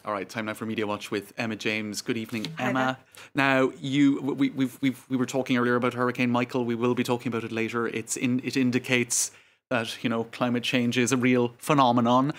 All right, time now for Media Watch with Emma James. Good evening, Hi Emma. Now, we were talking earlier about Hurricane Michael. We will be talking about it later. It indicates that climate change is a real phenomenon,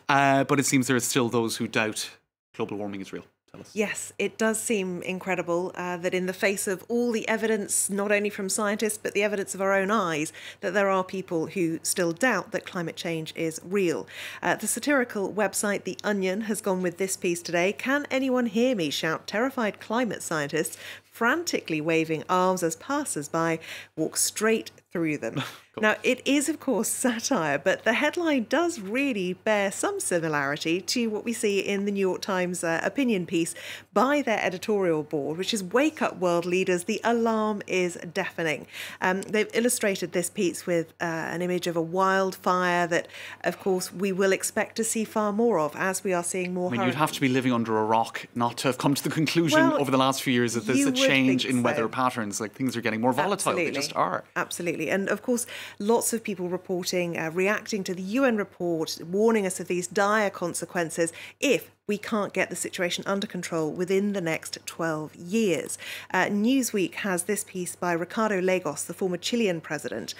but it seems there are still those who doubt global warming is real. Tell us. Yes, it does seem incredible that in the face of all the evidence, not only from scientists, but the evidence of our own eyes, that there are people who still doubt that climate change is real. The satirical website The Onion has gone with this piece today. Can anyone hear me? Shout terrified climate scientists, frantically waving arms as passers-by walk straight through them. Now, it is, of course, satire, but the headline does really bear some similarity to what we see in the New York Times opinion piece by their editorial board, which is "Wake up, world leaders, the alarm is deafening." They've illustrated this piece with an image of a wildfire that, of course, we will expect to see far more of as we are seeing more hurricanes. You'd have to be living under a rock not to have come to the conclusion over the last few years that there's a change in weather patterns, like things are getting more volatile. Absolutely. They just are. Absolutely. And of course, lots of people reporting, reacting to the UN report, warning us of these dire consequences if we can't get the situation under control within the next 12 years. Newsweek has this piece by Ricardo Lagos, the former Chilean president.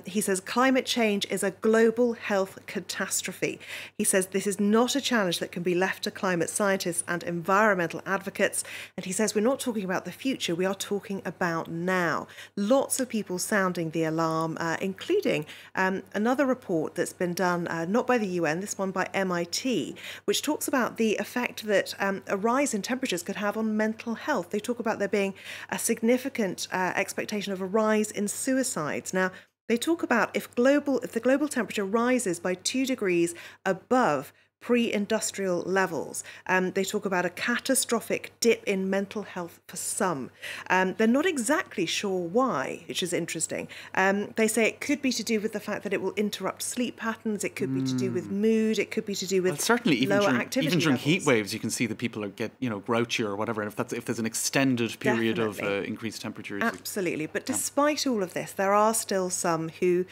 He says, climate change is a global health catastrophe. He says this is not a challenge that can be left to climate scientists and environmental advocates. And he says we're not talking about the future, we are talking about now. Lots of people sounding the alarm, including another report that's been done, not by the UN, this one by MIT, which talks about the effect that a rise in temperatures could have on mental health. They talk about there being a significant expectation of a rise in suicides. Now, they talk about if the global temperature rises by 2 degrees above pre-industrial levels. They talk about a catastrophic dip in mental health for some. They're not exactly sure why, which is interesting. They say it could be to do with the fact that it will interrupt sleep patterns. It could be to do with mood. It could be to do with certainly lower activity even during levels. heat waves, you can see that people get grouchier or whatever. And if there's an extended period of increased temperatures, absolutely. But despite all of this, there are still some who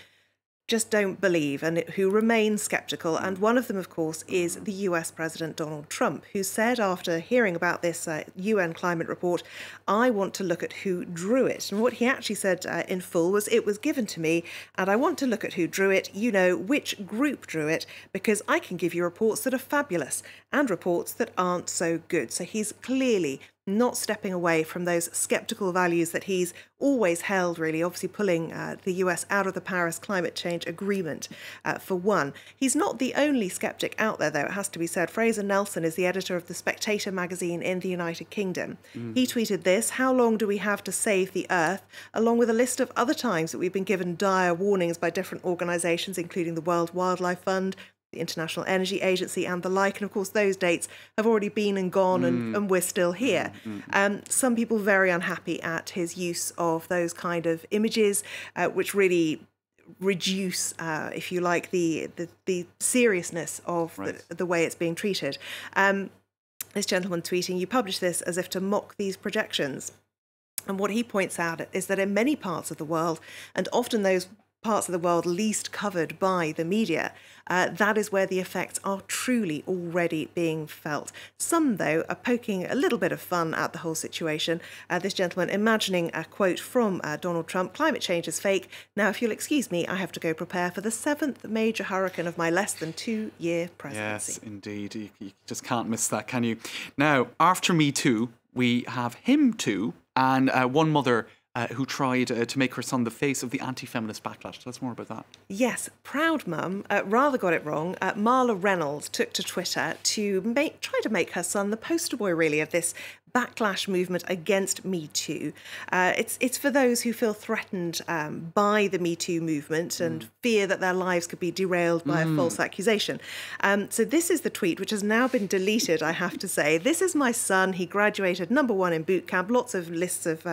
just don't believe and who remain sceptical. And one of them, of course, is the US President Donald Trump, who said after hearing about this UN climate report, I want to look at who drew it. And what he actually said in full was, it was given to me and I want to look at who drew it, which group drew it, because I can give you reports that are fabulous and reports that aren't so good. So he's clearly not stepping away from those sceptical values that he's always held, really, obviously pulling the US out of the Paris Climate Change Agreement, for one. He's not the only skeptic out there, though, it has to be said. Fraser Nelson is the editor of The Spectator magazine in the United Kingdom. He tweeted this: how long do we have to save the Earth? Along with a list of other times that we've been given dire warnings by different organisations, including the World Wildlife Fund, the International Energy Agency and the like. And of course, those dates have already been and gone and we're still here. Some people very unhappy at his use of those kind of images, which really reduce, if you like, the seriousness of the way it's being treated. This gentleman tweeting, you publish this as if to mock these projections. And what he points out is that in many parts of the world, and often those parts of the world least covered by the media, that is where the effects are truly already being felt. Some, though, are poking a little bit of fun at the whole situation. This gentleman imagining a quote from Donald Trump, climate change is fake. Now, if you'll excuse me, I have to go prepare for the 7th major hurricane of my less than 2-year presidency. Yes, indeed. You just can't miss that, can you? Now, after Me Too, we have Him Too, and one mother who tried to make her son the face of the anti-feminist backlash. Tell us more about that. Yes, proud mum rather got it wrong. Marla Reynolds took to Twitter to try to make her son the poster boy, really, of this backlash movement against Me Too. It's for those who feel threatened by the Me Too movement and fear that their lives could be derailed by a false accusation. So this is the tweet, which has now been deleted, I have to say. This is my son. He graduated #1 in boot camp. Lots of lists of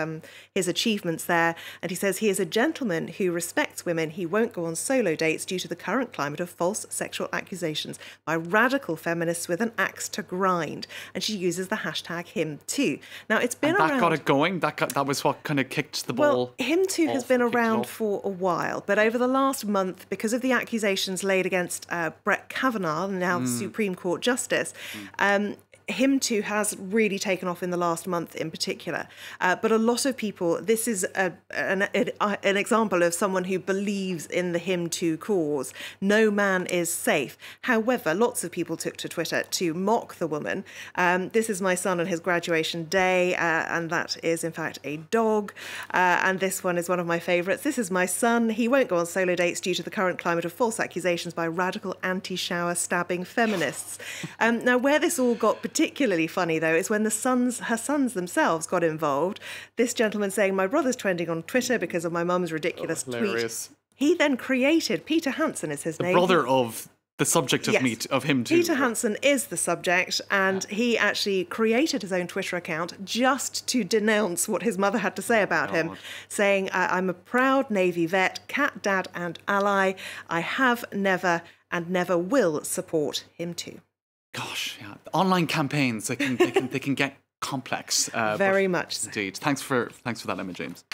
his achievements there. And he says he is a gentleman who respects women. He won't go on solo dates due to the current climate of false sexual accusations by radical feminists with an axe to grind. And she uses the hashtag #HimToo. Now, it's been around. That got it going? That was what kind of kicked the ball? Well, #HimToo has been around for a while, but over the last month, because of the accusations laid against Brett Kavanaugh, now the Supreme Court Justice, him too has really taken off in the last month in particular. But a lot of people, this is an example of someone who believes in the him too cause. No man is safe. However, lots of people took to Twitter to mock the woman. This is my son on his graduation day, and that is in fact a dog. And this one is one of my favourites. This is my son. He won't go on solo dates due to the current climate of false accusations by radical anti-shower stabbing feminists. Now, where this all got particularly funny, though, is when her sons themselves got involved. This gentleman saying, "My brother's trending on Twitter because of my mum's ridiculous tweet." He then created, Peter Hansen is his name. The brother of the subject of of him too. Peter Hansen is the subject, and he actually created his own Twitter account just to denounce what his mother had to say about him, saying, "I'm a proud Navy vet, cat dad and ally. I have never and never will support him too." Gosh, yeah. Online campaigns, they can get complex. Very much so. Indeed. Thanks for that, Emma James.